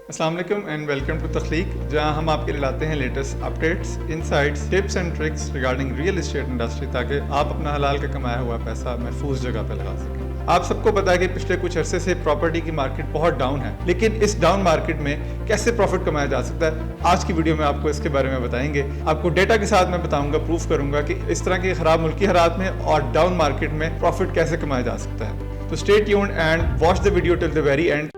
अस्सलाम वालेकुम and welcome to तख्लीक, जहां हम आपके लिए लाते हैं latest updates, insights, tips and tricks regarding real estate industry, ताकि आप अपना हलाल का कमाया हुआ पैसा महफूज जगह पर लगा सकें। आप सबको पता है कि पिछले कुछ अरसे से प्रॉपर्टी की मार्केट बहुत डाउन है, लेकिन इस डाउन मार्केट में कैसे प्रॉफिट कमाया जा सकता है, आज की वीडियो में आपको इसके बारे में बताएंगे। आपको डेटा के साथ मैं बताऊंगा, प्रूफ करूंगा कि इस तरह के खराब मुल्की हालात में और डाउन मार्केट में प्रॉफिट कैसे कमाया जा सकता है। तो stay tuned and watch the video till the very and.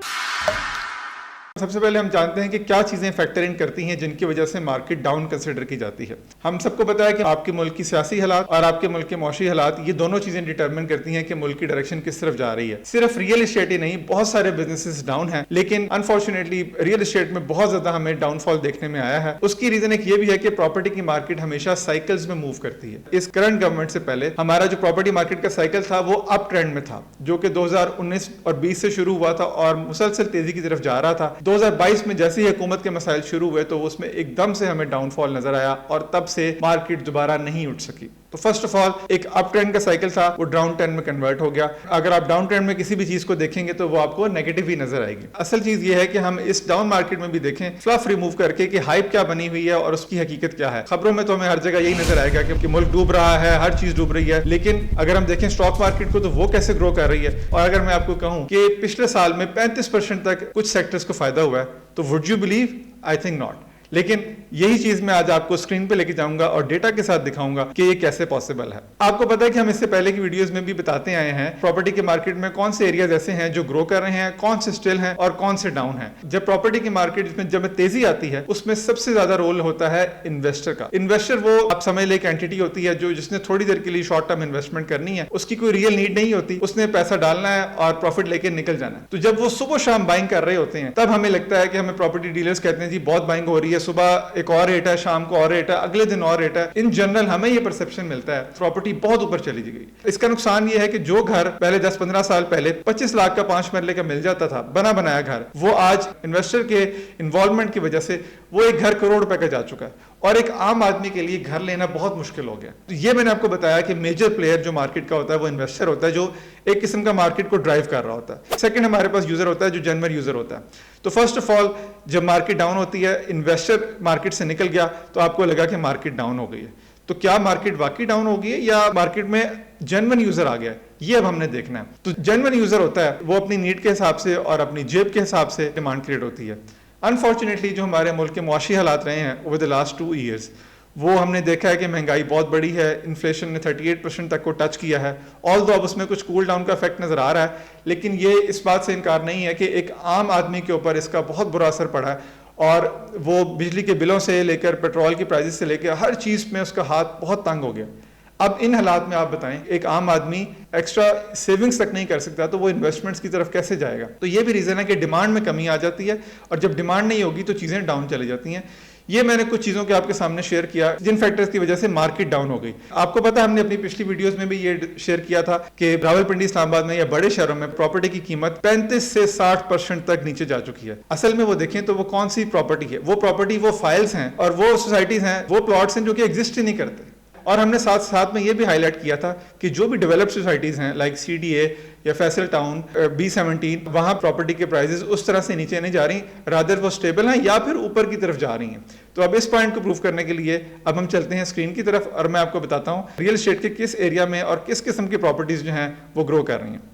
सबसे पहले हम जानते हैं कि क्या चीजें फैक्टर इन करती हैं जिनकी वजह से मार्केट डाउन कंसिडर की जाती है। हम सबको पता है कि आपके मुल्क की सियासी हालात और आपके मुल्क के मौशी हालात, ये दोनों चीजें डिटरमिन करती हैं कि मुल्क की डायरेक्शन किस तरफ जा रही है। सिर्फ रियल एस्टेट ही नहीं, बहुत सारे बिजनेसेस डाउन हैं, लेकिन अनफॉर्चुनेटली रियल एस्टेट में बहुत ज्यादा हमें डाउनफॉल देखने में आया है। उसकी रीजन एक ये भी है कि प्रॉपर्टी की मार्केट हमेशा साइकिल्स में मूव करती है। इस करंट गवर्नमेंट से पहले हमारा जो प्रॉपर्टी मार्केट का साइकिल था वो अप ट्रेंड में था, जो कि 2019 और 20 से शुरू हुआ था और मुसलसल तेजी की तरफ जा रहा था। 2022 में जैसे ही हुकूमत के मसाइल शुरू हुए तो उसमें एकदम से हमें डाउनफॉल नजर आया और तब से मार्केट दोबारा नहीं उठ सकी। तो फर्स्ट ऑफ ऑल एक अप ट्रेंड का साइकिल था, वो डाउन ट्रेंड में कन्वर्ट हो गया। अगर आप डाउन ट्रेंड में किसी भी चीज को देखेंगे तो वो आपको नेगेटिव ही नजर आएगी। असल चीज ये है कि हम इस डाउन मार्केट में भी देखें फ्लफ रिमूव करके कि हाइप क्या बनी हुई है और उसकी हकीकत क्या है। खबरों में तो हमें हर जगह यही नजर आएगा कि मुल्क डूब रहा है, हर चीज डूब रही है, लेकिन अगर हम देखें स्टॉक मार्केट को तो वो कैसे ग्रो कर रही है। और अगर मैं आपको कहूं कि पिछले साल में 35% तक कुछ सेक्टर्स को फायदा हुआ है, तो would you believe? I think not. लेकिन यही चीज मैं आज आपको स्क्रीन पे लेके जाऊंगा और डेटा के साथ दिखाऊंगा कि ये कैसे पॉसिबल है। आपको पता है कि हम इससे पहले की वीडियोस में भी बताते आए हैं प्रॉपर्टी के मार्केट में कौन से एरियाज ऐसे हैं जो ग्रो कर रहे हैं, कौन से स्टिल हैं और कौन से डाउन हैं। जब प्रॉपर्टी की मार्केट में जब तेजी आती है उसमें सबसे ज्यादा रोल होता है इन्वेस्टर का। इन्वेस्टर वो आप समझ ले एक एंटिटी होती है जो जिसने थोड़ी देर के लिए शॉर्ट टर्म इन्वेस्टमेंट करनी है, उसकी कोई रियल नीड नहीं होती, उसने पैसा डालना है और प्रॉफिट लेके निकल जाना है। तो जब वो सुबह शाम बाइंग कर रहे होते हैं तब हमें लगता है कि हमें प्रॉपर्टी डीलर्स कहते हैं जी बहुत बाइंग हो रही है, सुबह एक और रेट है, शाम को और रेट है, अगले दिन और रेट है। इन जनरल हमें ये परसेप्शन मिलता है प्रॉपर्टी बहुत ऊपर चली गई। इसका नुकसान ये है कि जो घर पहले 10-15 साल पहले 25 लाख का 5 मरले का मिल जाता था, बना बनाया घर, वो आज इन्वेस्टर के इन्वॉल्वमेंट की वजह से वो एक घर करोड़ रुपए का जा चुका है और एक आम आदमी के लिए घर लेना बहुत मुश्किल हो गया। तो ये मैंने आपको बताया कि मेजर प्लेयर जो मार्केट का होता है वो इन्वेस्टर होता है, जो एक किस्म का मार्केट को ड्राइव कर रहा होता है। सेकंड हमारे पास यूजर होता है जो जनरल यूजर होता है। तो फर्स्ट ऑफ ऑल जब मार्केट डाउन होती है, इन्वेस्टर मार्केट से निकल गया तो आपको लगा कि मार्केट डाउन हो गई है। तो क्या मार्केट वाकई डाउन हो गई है या मार्केट में जेन्युइन यूजर आ गया है, ये अब हमने देखना है। तो जेन्युइन यूजर होता है वो अपनी नीड के हिसाब से और अपनी जेब के हिसाब से डिमांड क्रिएट होती है। अनफॉर्चुनेटली जो हमारे मुल्क के मुआशी हालात रहे हैं ओवर द लास्ट 2 ईयर्स, वो हमने देखा है कि महंगाई बहुत बड़ी है, इन्फ्लेशन ने 38% तक को टच किया है। ऑल दो अब उसमें कुछ कूल डाउन का इफेक्ट नजर आ रहा है, लेकिन ये इस बात से इनकार नहीं है कि एक आम आदमी के ऊपर इसका बहुत बुरा असर पड़ा है और वो बिजली के बिलों से लेकर पेट्रोल की प्राइसेस से लेकर हर चीज में उसका हाथ बहुत तंग हो गया। अब इन हालात में आप बताएं एक आम आदमी एक्स्ट्रा सेविंग्स तक नहीं कर सकता तो वो इन्वेस्टमेंट्स की तरफ कैसे जाएगा। तो ये भी रीजन है कि डिमांड में कमी आ जाती है और जब डिमांड नहीं होगी तो चीजें डाउन चली जाती हैं। ये मैंने कुछ चीजों के आपके सामने शेयर किया जिन फैक्टर्स की वजह से मार्केट डाउन हो गई। आपको पता है हमने अपनी पिछली वीडियोस में भी ये शेयर किया था कि रावलपिंडी, इस्लामाबाद में या बड़े शहरों में प्रॉपर्टी की कीमत 35 से 60% तक नीचे जा चुकी है। असल में वो देखें तो वो कौन सी प्रॉपर्टी है, वो प्रॉपर्टी वो फाइल्स हैं और वो सोसाइटीज हैं, वो प्लॉट्स हैं जो कि एग्जिस्ट ही नहीं करते। और हमने साथ साथ में ये भी हाईलाइट किया था कि जो भी डेवलप्ड सोसाइटीज हैं लाइक CDA या फैसल टाउन, B17, वहां प्रॉपर्टी के प्राइसेस उस तरह से नीचे नहीं जा रही, रादर वो स्टेबल हैं या फिर ऊपर की तरफ जा रही हैं। तो अब इस पॉइंट को प्रूव करने के लिए अब हम चलते हैं स्क्रीन की तरफ और मैं आपको बताता हूं रियल एस्टेट के किस एरिया में और किस किस्म की प्रॉपर्टीज जो हैं वो ग्रो कर रही हैं।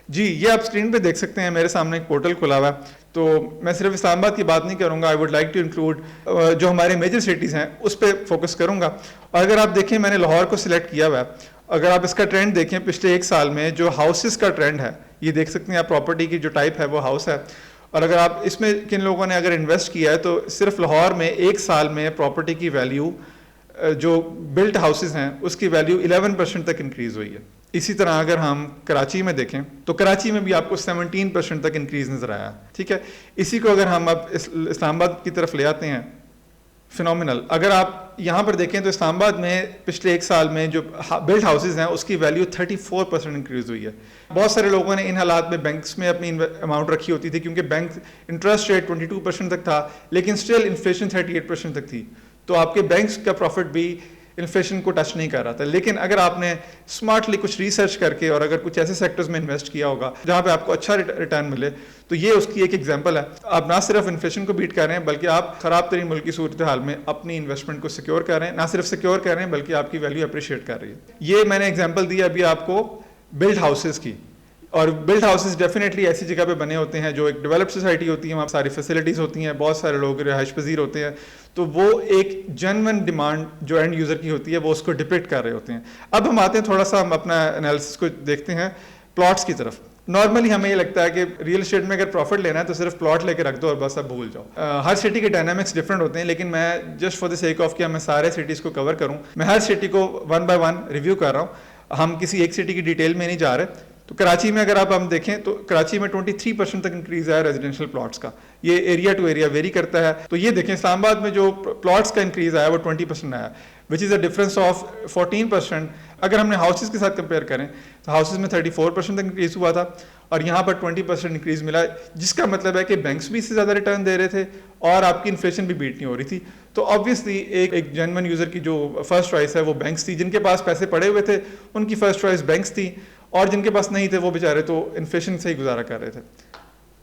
जी, ये आप स्क्रीन पे देख सकते हैं, मेरे सामने एक पोर्टल खुला हुआ है। तो मैं सिर्फ इस्लामाबाद की बात नहीं करूंगा, I would like to include जो हमारे मेजर सिटीज़ हैं उस पर फोकस करूंगा। और अगर आप देखें मैंने लाहौर को सिलेक्ट किया हुआ है। अगर आप इसका ट्रेंड देखें पिछले 1 साल में जो हाउसेस का ट्रेंड है, ये देख सकते हैं आप, प्रॉपर्टी की जो टाइप है वो हाउस है। और अगर आप इसमें किन लोगों ने अगर इन्वेस्ट किया है तो सिर्फ लाहौर में 1 साल में प्रॉपर्टी की वैल्यू जो बिल्ट हाउसेस हैं उसकी वैल्यू 11% तक इंक्रीज हुई है। इसी तरह अगर हम कराची में देखें तो कराची में भी आपको 17% तक इंक्रीज नजर आया। ठीक है, इसी को अगर हम अब इस्लामाबाद की तरफ ले आते हैं, फिनोमिनल। अगर आप यहाँ पर देखें तो इस्लामाबाद में पिछले 1 साल में जो बिल्ड हाउसेज हैं उसकी वैल्यू 34% इंक्रीज हुई है। बहुत सारे लोगों ने इन हालात में बैंक्स में अपनी अमाउंट रखी होती थी क्योंकि बैंक इंटरेस्ट रेट 22% तक था, लेकिन स्टिल इन्फ्लेशन 38% तक थी। तो आपके बैंक्स का प्रॉफिट भी इन्फ्लेशन को टच नहीं कर रहा था। लेकिन अगर आपने स्मार्टली कुछ रिसर्च करके और अगर कुछ ऐसे सेक्टर्स में इन्वेस्ट किया होगा जहां पे आपको अच्छा रिटर्न मिले, तो ये उसकी एक एग्जांपल है। आप ना सिर्फ इन्फ्लेशन को बीट कर रहे हैं बल्कि आप खराब तरीन मुल्क की सूरत हाल में अपनी इन्वेस्टमेंट को सिक्योर कर रहे हैं। ना सिर्फ सिक्योर कर रहे हैं बल्कि आपकी वैल्यू अप्रिशिएट कर रही है। ये मैंने एग्जाम्पल दी अभी आपको बिल्ड हाउसेज की, और बिल्ड हाउसेज डेफिनेटली ऐसी जगह पे बने होते हैं जो एक डेवलप्ड सोसाइटी होती है, वहाँ सारी फैसिलिटीज़ होती हैं, बहुत सारे लोग रिहाइश पजीर होते हैं, तो वो एक जेन्युइन डिमांड जो एंड यूज़र की होती है वो उसको डिपिक्ट कर रहे होते हैं। अब हम आते हैं थोड़ा सा, हम अपना एनालिसिस को देखते हैं प्लॉट्स की तरफ। नॉर्मली हमें ये लगता है कि रियल एस्टेट में अगर प्रॉफिट लेना है तो सिर्फ प्लॉट लेके रख दो और बस अब भूल जाओ। हर सिटी के डायनामिक्स डिफरेंट होते हैं, लेकिन मैं just for the sake of कि मैं सारे सिटीज़ को कवर करूँ, मैं हर सिटी को 1 बाय 1 रिव्यू कर रहा हूँ। हम किसी एक सिटी की डिटेल में नहीं जा रहे। तो कराची में अगर आप हम देखें तो कराची में 23% तक इंक्रीज आया रेजिडेंशियल प्लॉट्स का। ये एरिया टू एरिया वेरी करता है। तो ये देखें इस्लामाबाद में जो प्लॉट्स का इंक्रीज आया वो 20% आया, which is a difference of 14%। अगर हमने हाउसेज के साथ कंपेयर करें तो हाउसेज में 34% तक इंक्रीज हुआ था और यहाँ पर 20% इंक्रीज मिला, जिसका मतलब है कि बैंक्स भी इससे ज़्यादा रिटर्न दे रहे थे और आपकी इन्फ्लेशन भी बीट नहीं हो रही थी। तो ऑब्वियसली एक जेन्युइन यूज़र की जो फर्स्ट चॉइस है वो बैंक्स थी। जिनके पास पैसे पड़े हुए थे उनकी फर्स्ट चॉइस बैंक्स थी, और जिनके पास नहीं थे वो बेचारे तो इन्फ्लेशन से ही गुजारा कर रहे थे।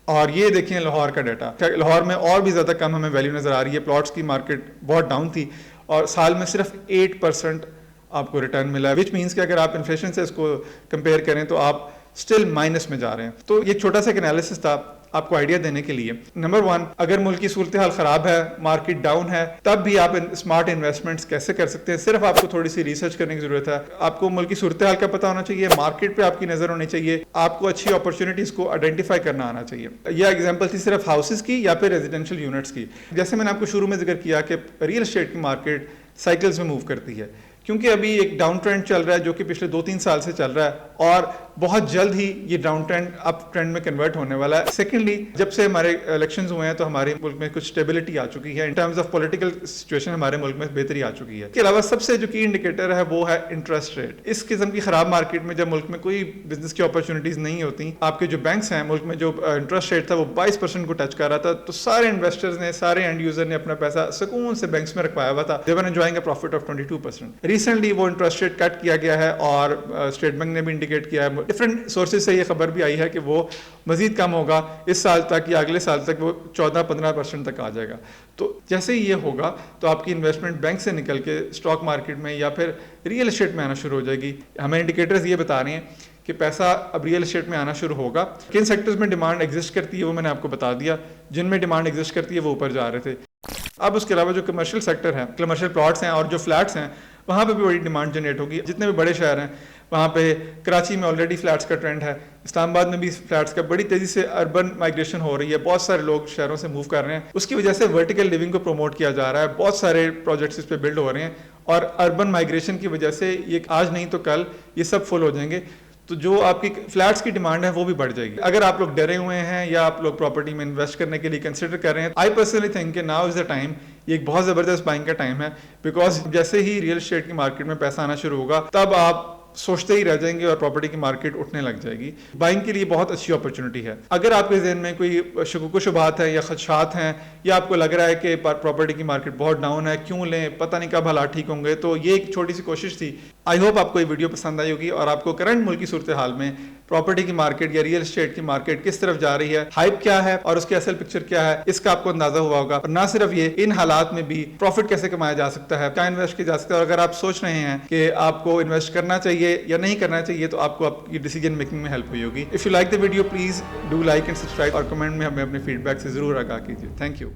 और ये देखिए लाहौर का डाटा, लाहौर में और भी ज़्यादा कम हमें वैल्यू नज़र आ रही है। प्लॉट्स की मार्केट बहुत डाउन थी और साल में सिर्फ 8% आपको रिटर्न मिला है, विच मीन्स कि अगर आप इन्फ्लेशन से इसको कंपेयर करें तो आप स्टिल माइनस में जा रहे हैं। तो ये छोटा सा एक एनालिसिस था आपको आइडिया देने के लिए। नंबर 1, अगर मुल्क की सूरत हाल ख़राब है, मार्केट डाउन है, तब भी आप स्मार्ट इन्वेस्टमेंट्स कैसे कर सकते हैं। सिर्फ आपको थोड़ी सी रिसर्च करने की ज़रूरत है। आपको मुल्क की सूरत हाल का पता होना चाहिए, मार्केट पे आपकी नज़र होनी चाहिए, आपको अच्छी अपॉर्चुनिटीज़ को आइडेंटिफाई करना आना चाहिए। यह एग्जाम्पल थी सिर्फ हाउसेज की या फिर रेजिडेंशियल यूनिट्स की। जैसे मैंने आपको शुरू में जिक्र किया कि रियल एस्टेट की मार्केट साइकिल्स में मूव करती है, क्योंकि अभी एक डाउन ट्रेंड चल रहा है जो कि पिछले 2-3 साल से चल रहा है और बहुत जल्द ही ये डाउन ट्रेंड अप ट्रेंड में कन्वर्ट होने वाला है। सेकेंडली, जब से हमारे इलेक्शंस हुए हैं तो हमारे मुल्क में कुछ स्टेबिलिटी आ चुकी है। In terms of political situation हमारे मुल्क में बेहतरी आ चुकी है। इसके अलावा सबसे जो की इंडिकेटर है वो है इंटरेस्ट रेट। इस किस्म की खराब मार्केट में जब मुल्क में कोई बिजनेस की अपॉर्चुनिटीज नहीं होती, आपके जो बैंक्स हैं मुल्क में जो इंटरेस्ट रेट था वो 22% को टच कर रहा था, तो सारे इन्वेस्टर्स ने, सारे एंड यूजर ने अपना पैसा सुकून से बैंक्स में रखवाया हुआ था। They were enjoying a profit of 22%। Recently वो इंटरेस्ट रेट कट किया गया है और स्टेट बैंक ने भी इंडिकेट किया है, डिफरेंट सोर्सेज से ये खबर भी आई है कि वो मजीद कम होगा इस साल तक या अगले साल तक, वो 14-15% तक आ जाएगा। तो जैसे ही ये होगा तो आपकी इन्वेस्टमेंट बैंक से निकल के स्टॉक मार्केट में या फिर रियल एस्टेट में आना शुरू हो जाएगी। हमें इंडिकेटर्स ये बता रहे हैं कि पैसा अब रियल एस्टेट में आना शुरू होगा। किन सेक्टर्स में डिमांड एग्जिस्ट करती है वो मैंने आपको बता दिया, जिनमें डिमांड एग्जिस्ट करती है वो ऊपर जा रहे थे। अब उसके अलावा जो कमर्शियल सेक्टर है, कमर्शियल प्लॉट्स हैं और जो फ्लैट्स हैं, वहाँ पे भी बड़ी डिमांड जनरेट होगी। जितने भी बड़े शहर हैं वहाँ पे, कराची में ऑलरेडी फ्लैट्स का ट्रेंड है, इस्लामाबाद में भी फ्लैट्स का बड़ी तेज़ी से अर्बन माइग्रेशन हो रही है, बहुत सारे लोग शहरों से मूव कर रहे हैं। उसकी वजह से वर्टिकल लिविंग को प्रमोट किया जा रहा है, बहुत सारे प्रोजेक्ट्स इस पर बिल्ड हो रहे हैं और अर्बन माइग्रेशन की वजह से ये आज नहीं तो कल ये सब फुल हो जाएंगे। तो जो आपकी फ्लैट्स की डिमांड है वो भी बढ़ जाएगी। अगर आप लोग डरे हुए हैं या आप लोग प्रॉपर्टी में इन्वेस्ट करने के लिए कंसिडर कर रहे हैं, आई पर्सनली थिंक कि नाउ इज द टाइम। ये एक बहुत ज़बरदस्त बाइंग का टाइम है, बिकॉज जैसे ही रियल एस्टेट की मार्केट में पैसा आना शुरू होगा तब आप सोचते ही रह जाएंगे और प्रॉपर्टी की मार्केट उठने लग जाएगी। बाइंग के लिए बहुत अच्छी अपॉर्चुनिटी है। अगर आपके जहन में कोई शुकुक शुबहात है या खदशात हैं या आपको लग रहा है कि प्रॉपर्टी की मार्केट बहुत डाउन है, क्यों लें, पता नहीं कब हालात ठीक होंगे, तो ये एक छोटी सी कोशिश थी। आई होप आपको ये वीडियो पसंद आई होगी और आपको करंट मुल्क की सूरत हाल में प्रॉपर्टी की मार्केट या रियल एस्टेट की मार्केट किस तरफ जा रही है, हाइप क्या है और उसकी असल पिक्चर क्या है, इसका आपको अंदाजा हुआ होगा। और ना सिर्फ ये, इन हालात में भी प्रॉफिट कैसे कमाया जा सकता है, क्या इन्वेस्ट किया जा सकता है। और अगर आप सोच रहे हैं कि आपको इन्वेस्ट करना चाहिए या नहीं करना चाहिए तो आपको आपकी डिसीजन मेकिंग में हेल्प हुई होगी। If you like the video please do like and subscribe और कमेंट में हमें अपने फीडबैक से जरूर आगाह कीजिए। Thank you.